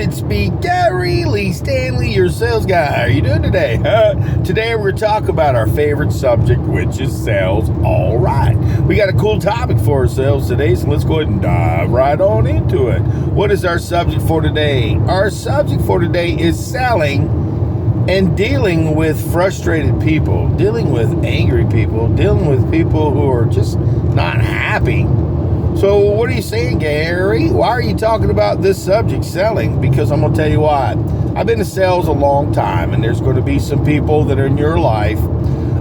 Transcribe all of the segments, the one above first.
It's me, Gary Lee Stanley, your sales guy. How are you doing today? Today we're going to talk about our favorite subject, which is sales. All right. We got a cool topic for ourselves today, so let's go ahead and dive right on into it. What is our subject for today? Our subject for today is selling and dealing with frustrated people, dealing with angry people, dealing with people who are just not happy. So what are you saying, Gary? Why are you talking about this subject, selling? Because I'm going to tell you why. I've been in sales a long time, and there's going to be some people that are in your life,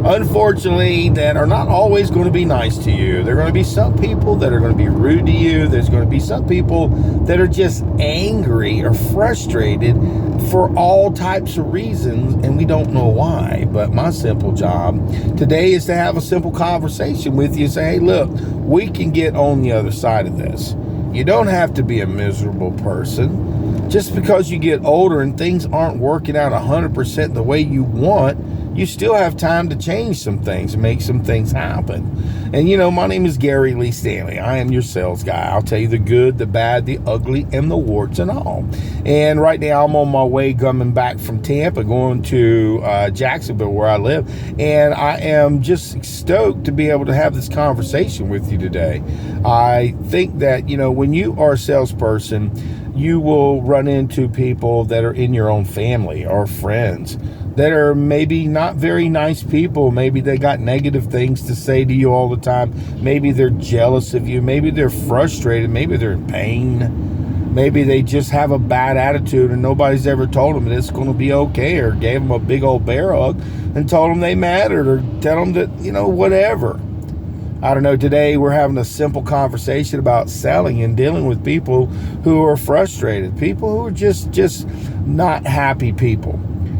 unfortunately, that are not always going to be nice to you. There are going to be some people that are going to be rude to you. There's going to be some people that are just angry or frustrated for all types of reasons, and we don't know why. But my simple job today is to have a simple conversation with you. Say, hey, look, we can get on the other side of this. You don't have to be a miserable person. Just because you get older and things aren't working out 100% the way you want, you still have time to change some things, make some things happen. And, my name is Gary Lee Stanley. I am your sales guy. I'll tell you the good, the bad, the ugly, and the warts and all. And right now I'm on my way coming back from Tampa, going to Jacksonville, where I live. And I am just stoked to be able to have this conversation with you today. I think that, when you are a salesperson, you will run into people that are in your own family or friends that are maybe not very nice people. Maybe they got negative things to say to you all the time. Maybe they're jealous of you. Maybe they're frustrated. Maybe they're in pain. Maybe they just have a bad attitude and nobody's ever told them that it's going to be okay, or gave them a big old bear hug and told them they mattered, or tell them that, whatever. I don't know, today we're having a simple conversation about selling and dealing with people who are frustrated, people who are just not happy people.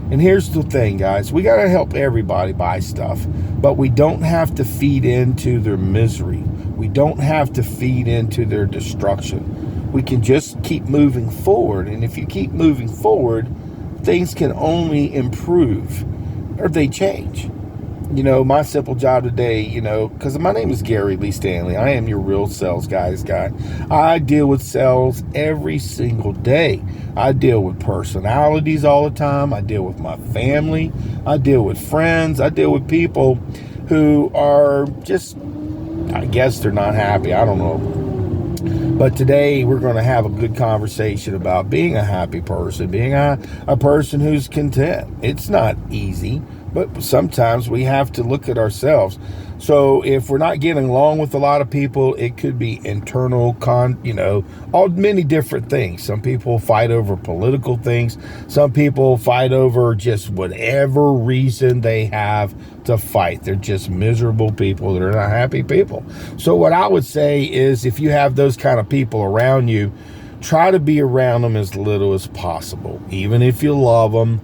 And here's the thing, guys, we got to help everybody buy stuff, but we don't have to feed into their misery. We don't have to feed into their destruction. We can just keep moving forward. And if you keep moving forward, things can only improve, or they change. My simple job today, because my name is Gary Lee Stanley. I am your real sales guy. I deal with sales every single day. I deal with personalities all the time. I deal with my family. I deal with friends. I deal with people who are just, I guess they're not happy. I don't know. But today we're going to have a good conversation about being a happy person, being a person who's content. It's not easy, but sometimes we have to look at ourselves. So if we're not getting along with a lot of people, it could be internal, all many different things. Some people fight over political things. Some people fight over just whatever reason they have to fight. They're just miserable people. They're not happy people. So what I would say is, if you have those kind of people around you, try to be around them as little as possible. Even if you love them,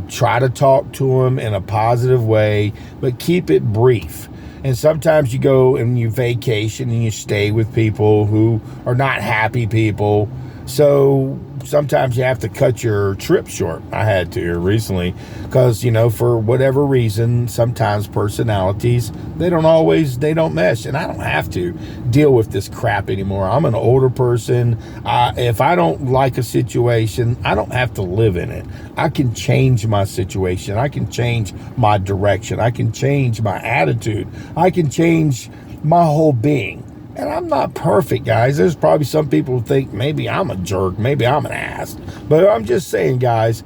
try to talk to them in a positive way, but keep it brief. And sometimes you go and you vacation and you stay with people who are not happy people. So sometimes you have to cut your trip short. I had to recently because, for whatever reason, sometimes personalities, they don't mesh. And I don't have to deal with this crap anymore. I'm an older person. If I don't like a situation, I don't have to live in it. I can change my situation. I can change my direction. I can change my attitude. I can change my whole being. And I'm not perfect, guys. There's probably some people who think maybe I'm a jerk, maybe I'm an ass. But I'm just saying, guys,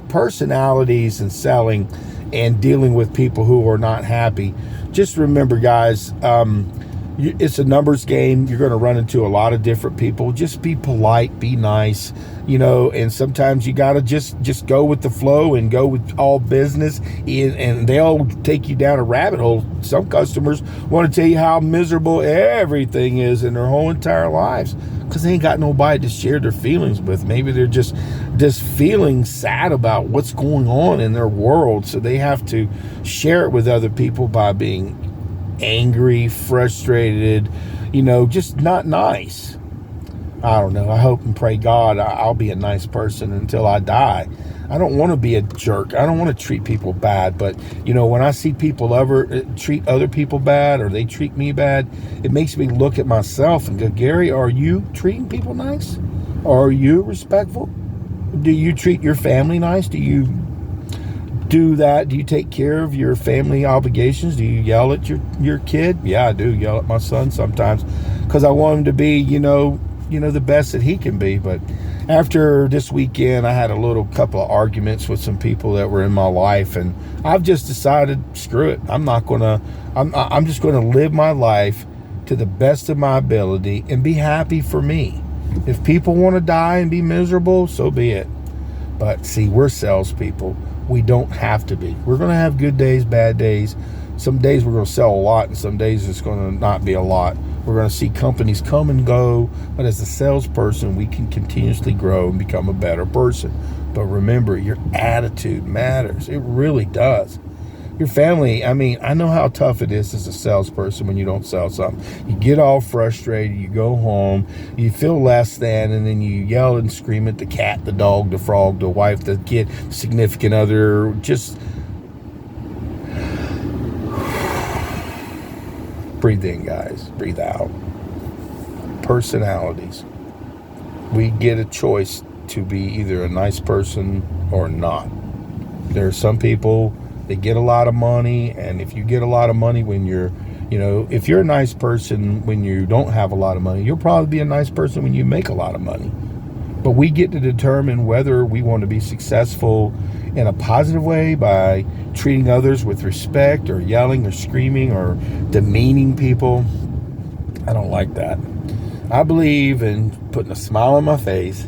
personalities and selling and dealing with people who are not happy. Just remember, guys, it's a numbers game. You're going to run into a lot of different people. Just be polite, be nice, and sometimes you got to just go with the flow and go with all business, and they'll take you down a rabbit hole. Some customers want to tell you how miserable everything is in their whole entire lives because they ain't got nobody to share their feelings with. Maybe they're just feeling sad about what's going on in their world, so they have to share it with other people by being angry, frustrated, just not nice. I don't know. I hope and pray God I'll be a nice person until I die. I don't want to be a jerk. I don't want to treat people bad. But, when I see people ever treat other people bad or they treat me bad, it makes me look at myself and go, Gary, are you treating people nice? Are you respectful? Do you treat your family nice? Do you do that? Do you take care of your family obligations? Do you yell at your kid? Yeah, I do yell at my son sometimes because I want him to be, the best that he can be. But after this weekend, I had a couple of arguments with some people that were in my life, and I've just decided, screw it. I'm just gonna live my life to the best of my ability and be happy for me. If people want to die and be miserable, so be it. But see, we're salespeople. We don't have to be. We're going to have good days, bad days. Some days we're going to sell a lot, and some days it's going to not be a lot. We're going to see companies come and go, but as a salesperson, we can continuously grow and become a better person. But remember, your attitude matters. It really does. Your family, I know how tough it is as a salesperson when you don't sell something. You get all frustrated, you go home, you feel less than, and then you yell and scream at the cat, the dog, the frog, the wife, the kid, significant other. Just breathe in, guys. Breathe out. Personalities. We get a choice to be either a nice person or not. There are some people, they get a lot of money, and if you get a lot of money when if you're a nice person when you don't have a lot of money, you'll probably be a nice person when you make a lot of money. But we get to determine whether we want to be successful in a positive way by treating others with respect or yelling or screaming or demeaning people. I don't like that. I believe in putting a smile on my face,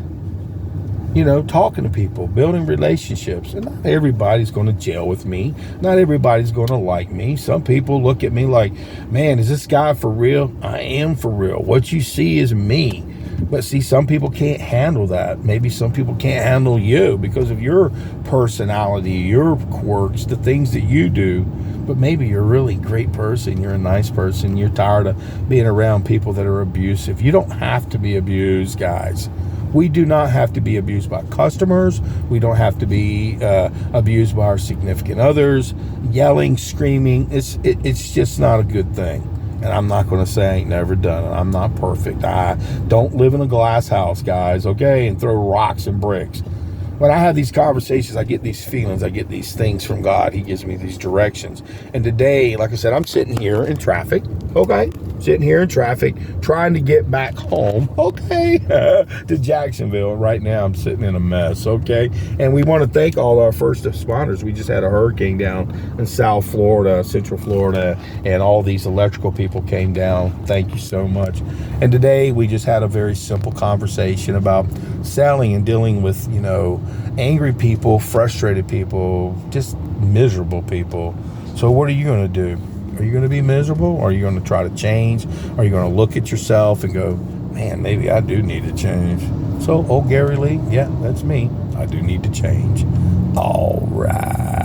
talking to people, building relationships. And not everybody's going to gel with me. Not everybody's going to like me. Some people look at me like, man, is this guy for real? I am for real. What you see is me. But see, some people can't handle that. Maybe some people can't handle you because of your personality, your quirks, the things that you do. But maybe you're a really great person. You're a nice person. You're tired of being around people that are abusive. You don't have to be abused, guys. We do not have to be abused by customers. We don't have to be abused by our significant others. Yelling, screaming, it's just not a good thing. And I'm not going to say I ain't never done it. I'm not perfect. I don't live in a glass house, guys, okay? And throw rocks and bricks. When I have these conversations, I get these feelings. I get these things from God. He gives me these directions. And today, like I said, I'm sitting here in traffic, okay? Sitting here in traffic, trying to get back home, okay, to Jacksonville. Right now, I'm sitting in a mess, okay? And we want to thank all our first responders. We just had a hurricane down in South Florida, Central Florida, and all these electrical people came down. Thank you so much. And today, we just had a very simple conversation about selling and dealing with, angry people, frustrated people, just miserable people. So what are you going to do? Are you going to be miserable? Or are you going to try to change? Are you going to look at yourself and go, man, maybe I do need to change? So, Gary Lee, yeah, that's me. I do need to change. All right.